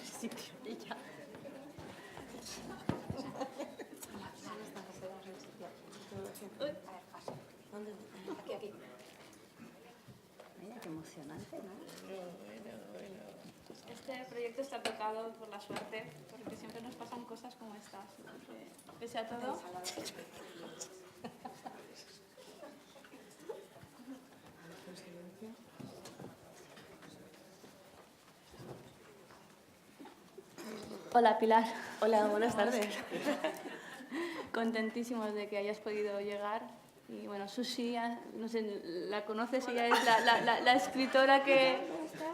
sitio y ya. Aquí. Mira, qué emocionante, ¿no? Este proyecto está tocado por la suerte, porque siempre nos pasan cosas como estas, ¿no? Que, pese a todo... Hola, Pilar. Hola, buenas tardes. Contentísimos de que hayas podido llegar. Y bueno, Susi, no sé, ¿la conoces? Ella es la escritora que... ¿Cómo estás?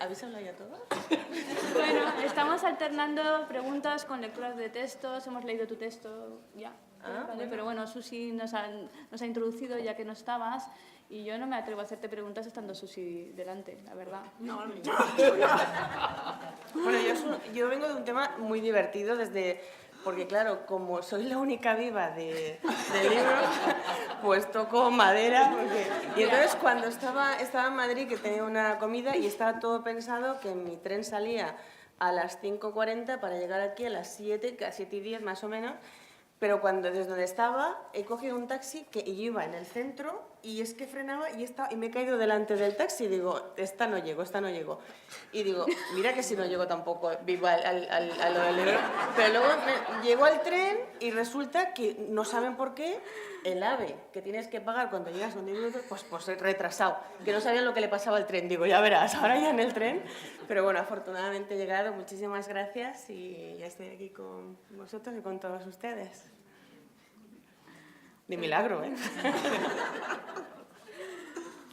¿Habéis hablado ya todo? Bueno, estamos alternando preguntas con lecturas de textos. Hemos leído tu texto ya. Vale, pero bueno, Susi nos ha introducido ya que no estabas y yo no me atrevo a hacerte preguntas estando Susi delante, la verdad. No, Bueno, yo vengo de un tema muy divertido porque claro, como soy la única viva del libro, pues toco madera. Y entonces cuando estaba en Madrid, que tenía una comida y estaba todo pensado que mi tren salía a las 5:40 para llegar aquí a las 7, a 7:10 más o menos. Pero desde donde estaba, he cogido un taxi y yo iba en el centro y es que frenaba y me he caído delante del taxi y digo, esta no llego. Y digo, mira que si no llego tampoco vivo a lo del libro. Pero luego llego al tren y resulta que no saben por qué el AVE que tienes que pagar cuando llegas a un minuto, pues retrasado. Que no sabían lo que le pasaba al tren. Digo, ya verás, ahora ya en el tren. Pero bueno, afortunadamente he llegado. Muchísimas gracias y ya estoy aquí con vosotros y con todos ustedes. De milagro, ¿eh?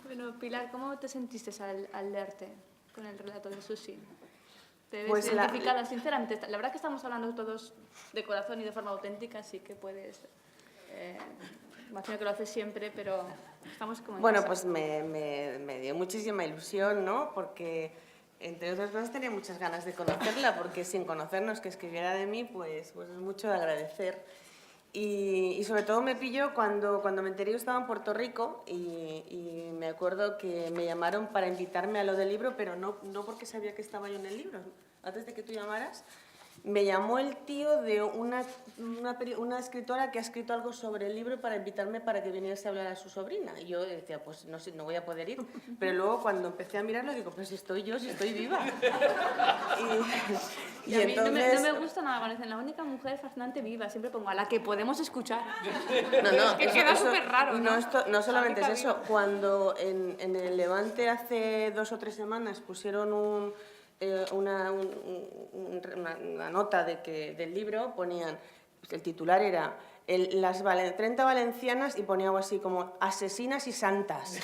Bueno, Pilar, ¿cómo te sentiste al leerte con el relato de Susi? ¿Te ves Pues identificada sinceramente? La verdad es que estamos hablando todos de corazón y de forma auténtica, así que puedes... imagino que lo haces siempre, pero estamos como en Bueno, casa. pues me dio muchísima ilusión, ¿no? Porque, entre otras cosas, tenía muchas ganas de conocerla, porque sin conocernos, que escribiera de mí, pues es mucho de agradecer. Y sobre todo me pilló cuando me enteré. Yo estaba en Puerto Rico y me acuerdo que me llamaron para invitarme a lo del libro, pero no porque sabía que estaba yo en el libro. Antes de que tú llamaras, me llamó el tío de una escritora que ha escrito algo sobre el libro para invitarme para que viniese a hablar a su sobrina. Y yo decía, pues no sé, no voy a poder ir. Pero luego cuando empecé a mirarlo digo, pues si estoy viva. Y a mí entonces... no me gusta nada cuando dicen la única mujer fascinante viva. Siempre pongo a la que podemos escuchar. No, es que queda súper raro, ¿no? No solamente es eso. Cuando en el Levante hace 2 o 3 semanas pusieron una nota del libro, ponían, pues el titular era las 30 valencianas y ponía algo así como asesinas y santas.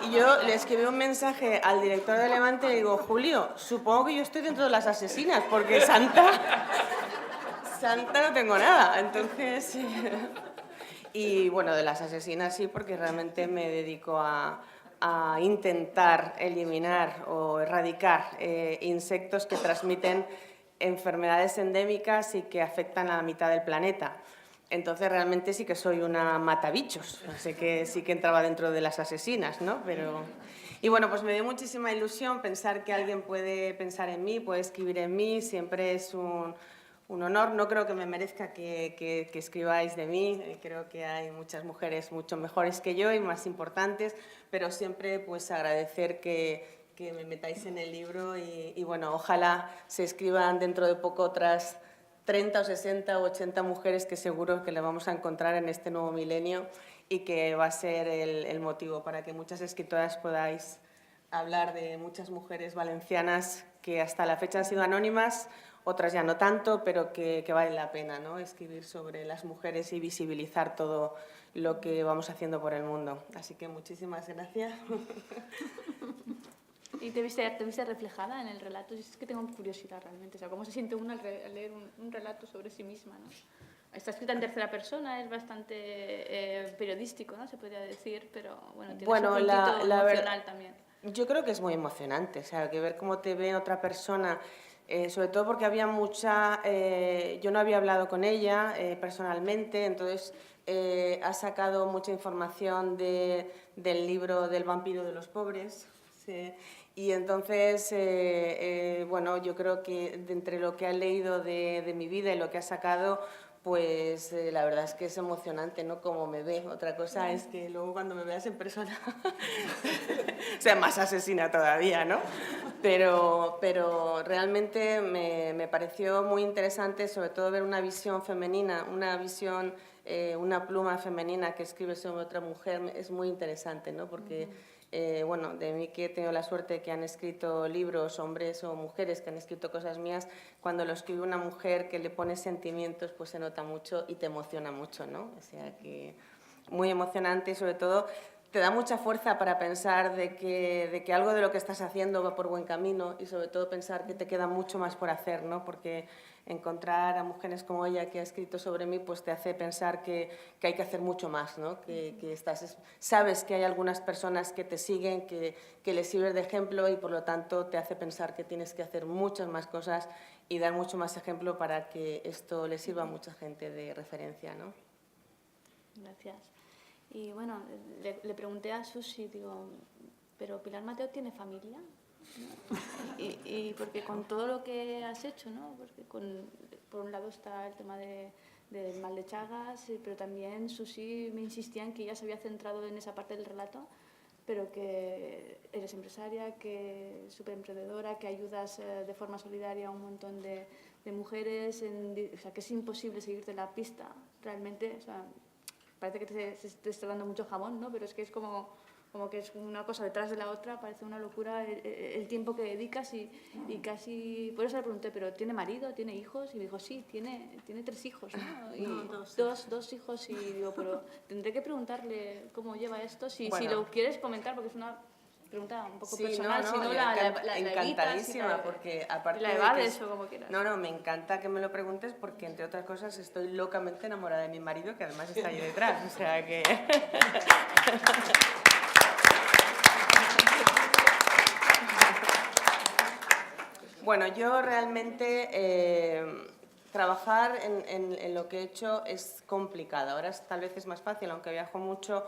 Y yo le escribí un mensaje al director de Levante y le digo, Julio, supongo que yo estoy dentro de las asesinas, porque santa no tengo nada. Entonces, y bueno, de las asesinas sí, porque realmente me dedico a intentar eliminar o erradicar insectos que transmiten enfermedades endémicas y que afectan a la mitad del planeta. Entonces realmente sí que soy una matabichos, así que sí que entraba dentro de las asesinas, ¿no? Y bueno, pues me dio muchísima ilusión pensar que alguien puede pensar en mí, puede escribir en mí, siempre es un honor. No creo que me merezca que escribáis de mí, creo que hay muchas mujeres mucho mejores que yo y más importantes, pero siempre pues agradecer que me metáis en el libro y bueno, ojalá se escriban dentro de poco otras 30 o 60 o 80 mujeres que seguro que le vamos a encontrar en este nuevo milenio y que va a ser el motivo para que muchas escritoras podáis hablar de muchas mujeres valencianas que hasta la fecha han sido anónimas, otras ya no tanto, pero que vale la pena, ¿no? Escribir sobre las mujeres y visibilizar todo lo que vamos haciendo por el mundo. Así que muchísimas gracias. ¿Y te viste reflejada en el relato? Es que tengo curiosidad realmente. O sea, ¿cómo se siente uno al leer un relato sobre sí misma, ¿no? Está escrita en tercera persona, es bastante periodístico, ¿no? Se podría decir, pero bueno, tiene su puntito emocional también. Yo creo que es muy emocionante, o sea, que ver cómo te ve otra persona sobre todo porque había mucha... yo no había hablado con ella personalmente, entonces ha sacado mucha información del libro del vampiro de los pobres. Sí. Y entonces, bueno, yo creo que de entre lo que ha leído de mi vida y lo que ha sacado, pues la verdad es que es emocionante, ¿no? Como me ve. Otra cosa es que luego cuando me veas en persona, sea más asesina todavía, ¿no? Pero realmente me pareció muy interesante, sobre todo ver una visión femenina, una pluma femenina que escribe sobre otra mujer, es muy interesante, ¿no? Porque, bueno, de mí que he tenido la suerte de que han escrito libros, hombres o mujeres que han escrito cosas mías, cuando lo escribe una mujer que le pone sentimientos, pues se nota mucho y te emociona mucho, ¿no? O sea que muy emocionante y sobre todo te da mucha fuerza para pensar de que algo de lo que estás haciendo va por buen camino y sobre todo pensar que te queda mucho más por hacer, ¿no? Porque encontrar a mujeres como ella que ha escrito sobre mí pues te hace pensar que hay que hacer mucho más, ¿no? Sabes que hay algunas personas que te siguen, que les sirves de ejemplo y por lo tanto te hace pensar que tienes que hacer muchas más cosas y dar mucho más ejemplo para que esto le sirva a mucha gente de referencia, ¿no? Gracias. Y bueno, le pregunté a Susi, digo, ¿pero Pilar Mateo tiene familia? ¿No? Y porque con todo lo que has hecho, ¿no? Porque por un lado está el tema del mal de Chagas, pero también Susi me insistía en que ella se había centrado en esa parte del relato, pero que eres empresaria, que es súper emprendedora, que ayudas de forma solidaria a un montón de mujeres, o sea, que es imposible seguirte la pista, realmente, o sea, parece que te está dando mucho jabón, ¿no? Pero es que es como que es una cosa detrás de la otra, parece una locura el tiempo que dedicas y casi... Por eso le pregunté, ¿pero tiene marido, tiene hijos? Y me dijo, sí, tiene 3 hijos, ¿no? Y No, dos hijos y digo, pero tendré que preguntarle cómo lleva esto, si lo quieres comentar, porque es una pregunta un poco personal, si no la encantadísima, evitas, porque aparte la evades o como quieras. No, me encanta que me lo preguntes porque, entre otras cosas, estoy locamente enamorada de mi marido, que además está ahí detrás, o sea que... Bueno, yo realmente trabajar en lo que he hecho es complicado. Ahora tal vez es más fácil, aunque viajo mucho,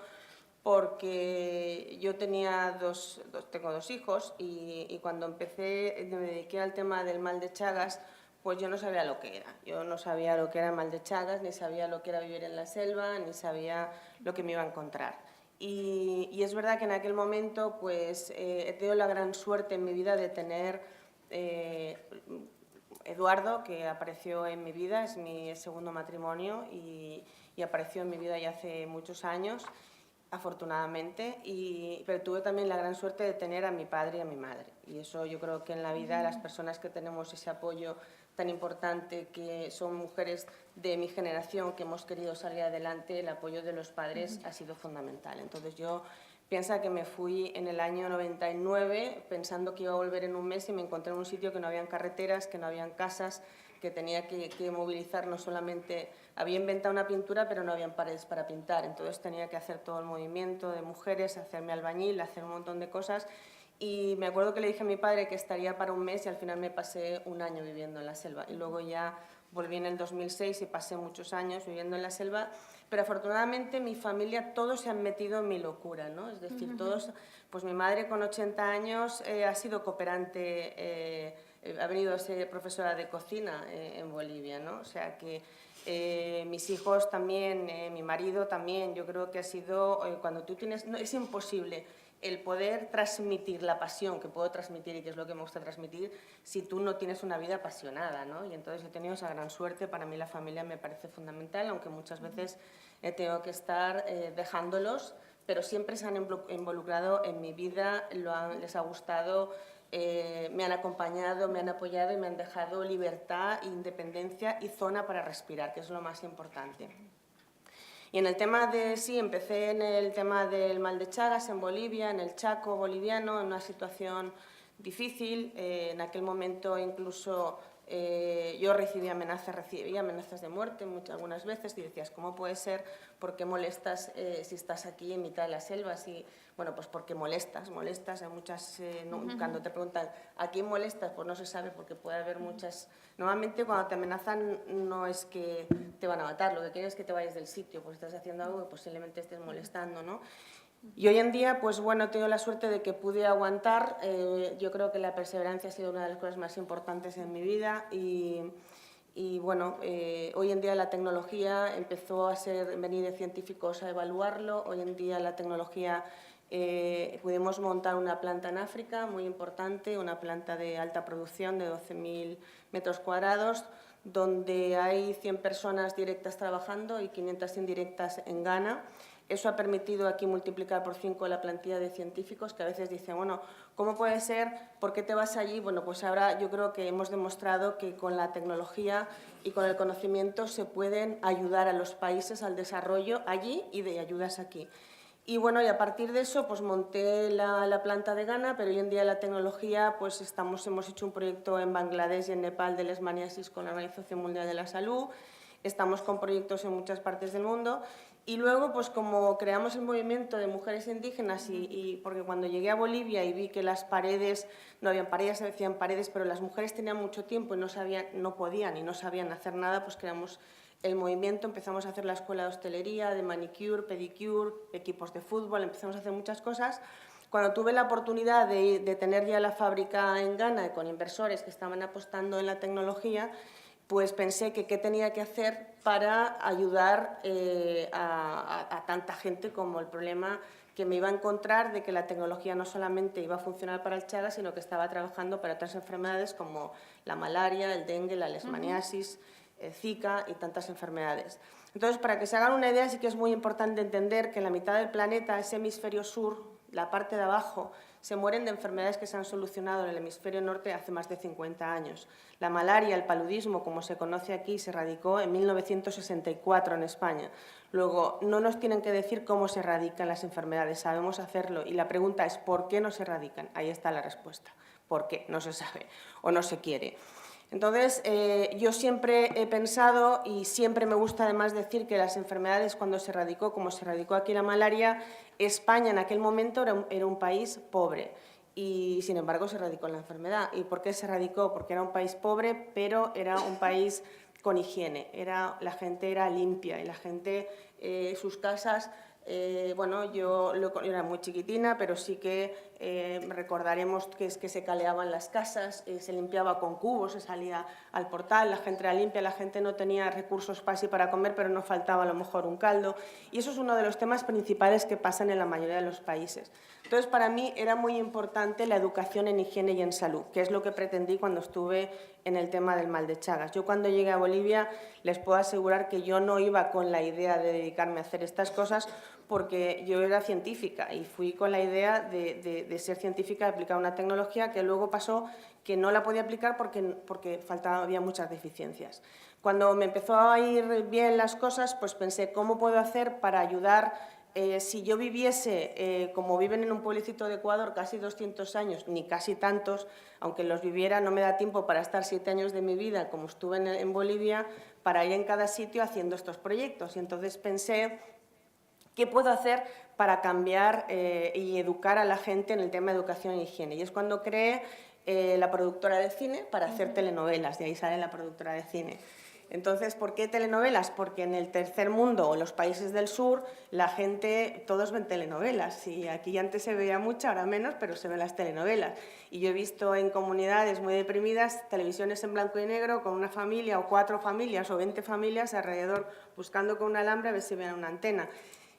porque yo tengo 2 hijos y cuando empecé, me dediqué al tema del mal de Chagas, pues yo no sabía lo que era. Yo no sabía lo que era el mal de Chagas, ni sabía lo que era vivir en la selva, ni sabía lo que me iba a encontrar. Y es verdad que en aquel momento pues, he tenido la gran suerte en mi vida de tener Eduardo, que apareció en mi vida, es mi segundo matrimonio y apareció en mi vida ya hace muchos años, afortunadamente, pero tuve también la gran suerte de tener a mi padre y a mi madre. Y eso yo creo que en la vida las personas que tenemos ese apoyo tan importante, que son mujeres de mi generación que hemos querido salir adelante, el apoyo de los padres ha sido fundamental. Entonces yo pienso que me fui en el año 99 pensando que iba a volver en un mes y me encontré en un sitio que no habían carreteras, que no habían casas, que tenía que movilizar no solamente... Había inventado una pintura, pero no habían paredes para pintar, entonces tenía que hacer todo el movimiento de mujeres, hacerme albañil, hacer un montón de cosas. Y me acuerdo que le dije a mi padre que estaría para un mes y al final me pasé un año viviendo en la selva. Y luego ya volví en el 2006 y pasé muchos años viviendo en la selva. Pero afortunadamente mi familia, todos se han metido en mi locura, ¿no? Es decir, todos... Pues mi madre con 80 años ha sido cooperante, ha venido a ser profesora de cocina en Bolivia, ¿no? O sea que mis hijos también, mi marido también, yo creo que ha sido... cuando tú tienes... No, es imposible el poder transmitir la pasión que puedo transmitir y que es lo que me gusta transmitir si tú no tienes una vida apasionada, ¿no? Y entonces he tenido esa gran suerte, para mí la familia me parece fundamental, aunque muchas veces he tenido que estar dejándolos, pero siempre se han involucrado en mi vida, les ha gustado, me han acompañado, me han apoyado y me han dejado libertad, independencia y zona para respirar, que es lo más importante. Y en el tema de, sí, empecé en el tema del mal de Chagas en Bolivia, en el Chaco boliviano, en una situación difícil. En aquel momento incluso Yo recibía amenazas de muerte algunas veces y decías, ¿cómo puede ser? ¿Por qué molestas si estás aquí en mitad de la selva? Bueno, pues porque molestas. Hay muchas, cuando te preguntan, ¿a quién molestas? Pues no se sabe porque puede haber muchas. Normalmente cuando te amenazan no es que te van a matar, lo que quieren es que te vayas del sitio, pues estás haciendo algo que posiblemente estés molestando, ¿no? Y hoy en día, pues bueno, tengo la suerte de que pude aguantar. Yo creo que la perseverancia ha sido una de las cosas más importantes en mi vida y bueno, hoy en día la tecnología empezó a venir de científicos a evaluarlo. Hoy en día la tecnología, pudimos montar una planta en África muy importante, una planta de alta producción de 12.000 metros cuadrados, donde hay 100 personas directas trabajando y 500 indirectas en Ghana. Eso ha permitido aquí multiplicar por 5 la plantilla de científicos que a veces dicen, bueno, ¿cómo puede ser? ¿Por qué te vas allí? Bueno, pues ahora yo creo que hemos demostrado que con la tecnología y con el conocimiento se pueden ayudar a los países al desarrollo allí y de ayudas aquí. Y bueno, y a partir de eso pues monté la planta de Ghana, pero hoy en día la tecnología, pues hemos hecho un proyecto en Bangladesh y en Nepal de leishmaniasis con la Organización Mundial de la Salud, estamos con proyectos en muchas partes del mundo. Y luego, pues como creamos el movimiento de mujeres indígenas porque cuando llegué a Bolivia y vi que las paredes, no habían paredes, se decían paredes, pero las mujeres tenían mucho tiempo y no podían y no sabían hacer nada, pues creamos el movimiento, empezamos a hacer la escuela de hostelería, de manicure, pedicure, equipos de fútbol, empezamos a hacer muchas cosas. Cuando tuve la oportunidad de tener ya la fábrica en Ghana con inversores que estaban apostando en la tecnología, pues pensé que qué tenía que hacer para ayudar a tanta gente, como el problema que me iba a encontrar de que la tecnología no solamente iba a funcionar para el Chagas, sino que estaba trabajando para otras enfermedades como la malaria, el dengue, la leishmaniasis, Zika y tantas enfermedades. Entonces, para que se hagan una idea, sí que es muy importante entender que en la mitad del planeta, ese hemisferio sur, la parte de abajo, se mueren de enfermedades que se han solucionado en el hemisferio norte hace más de 50 años. La malaria, el paludismo, como se conoce aquí, se erradicó en 1964 en España. Luego, no nos tienen que decir cómo se erradican las enfermedades, sabemos hacerlo. Y la pregunta es, ¿por qué no se erradican? Ahí está la respuesta. ¿Por qué? No se sabe o no se quiere. Entonces, yo siempre he pensado y siempre me gusta además decir que las enfermedades, cuando se erradicó, como se erradicó aquí la malaria, España en aquel momento era un país pobre y, sin embargo, se erradicó la enfermedad. ¿Y por qué se erradicó? Porque era un país pobre, pero era un país con higiene. La gente era limpia y la gente, sus casas... bueno, yo era muy chiquitina, pero sí que recordaremos que se caleaban las casas, se limpiaba con cubos, se salía al portal, la gente era limpia, la gente no tenía recursos para comer, pero no faltaba a lo mejor un caldo. Y eso es uno de los temas principales que pasan en la mayoría de los países. Entonces, para mí era muy importante la educación en higiene y en salud, que es lo que pretendí cuando estuve en el tema del mal de Chagas. Yo cuando llegué a Bolivia les puedo asegurar que yo no iba con la idea de dedicarme a hacer estas cosas porque yo era científica y fui con la idea de ser científica, de aplicar una tecnología que luego pasó que no la podía aplicar porque había muchas deficiencias. Cuando me empezó a ir bien las cosas, pues pensé, ¿cómo puedo hacer para ayudar? Si yo viviese, como viven en un pueblecito de Ecuador, casi 200 años, ni casi tantos, aunque los viviera, no me da tiempo para estar 7 años de mi vida, como estuve en Bolivia, para ir en cada sitio haciendo estos proyectos. Y entonces pensé, ¿qué puedo hacer para cambiar y educar a la gente en el tema de educación e higiene? Y es cuando creé la productora de cine para hacer telenovelas, de ahí sale la productora de cine. Entonces, ¿por qué telenovelas? Porque en el tercer mundo o los países del sur la gente, todos ven telenovelas. Y aquí antes se veía mucho, ahora menos, pero se ven las telenovelas. Y yo he visto en comunidades muy deprimidas televisiones en blanco y negro con una familia o 4 familias o 20 familias alrededor buscando con un alambre a ver si veían una antena.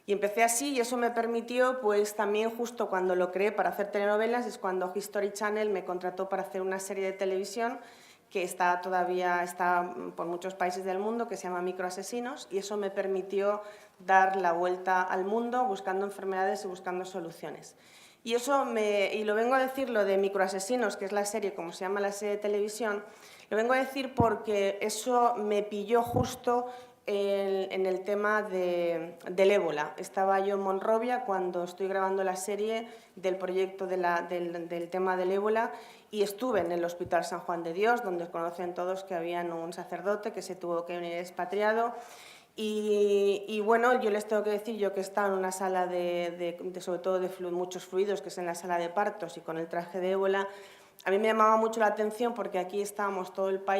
Y empecé así y eso me permitió, pues también justo cuando lo creé para hacer telenovelas, es cuando History Channel me contrató para hacer una serie de televisión que todavía está por muchos países del mundo, que se llama Microasesinos, y eso me permitió dar la vuelta al mundo buscando enfermedades y buscando soluciones. Y lo vengo a decir, lo de Microasesinos, que es la serie, como se llama la serie de televisión, lo vengo a decir porque eso me pilló justo en el tema del ébola. Estaba yo en Monrovia cuando estoy grabando la serie del proyecto del tema del ébola y estuve en el Hospital San Juan de Dios, donde conocen todos que había un sacerdote que se tuvo que venir expatriado. Y bueno, yo les tengo que decir, yo que he estado en una sala sobre todo de muchos fluidos, que es en la sala de partos y con el traje de ébola, a mí me llamaba mucho la atención porque aquí estábamos todo el país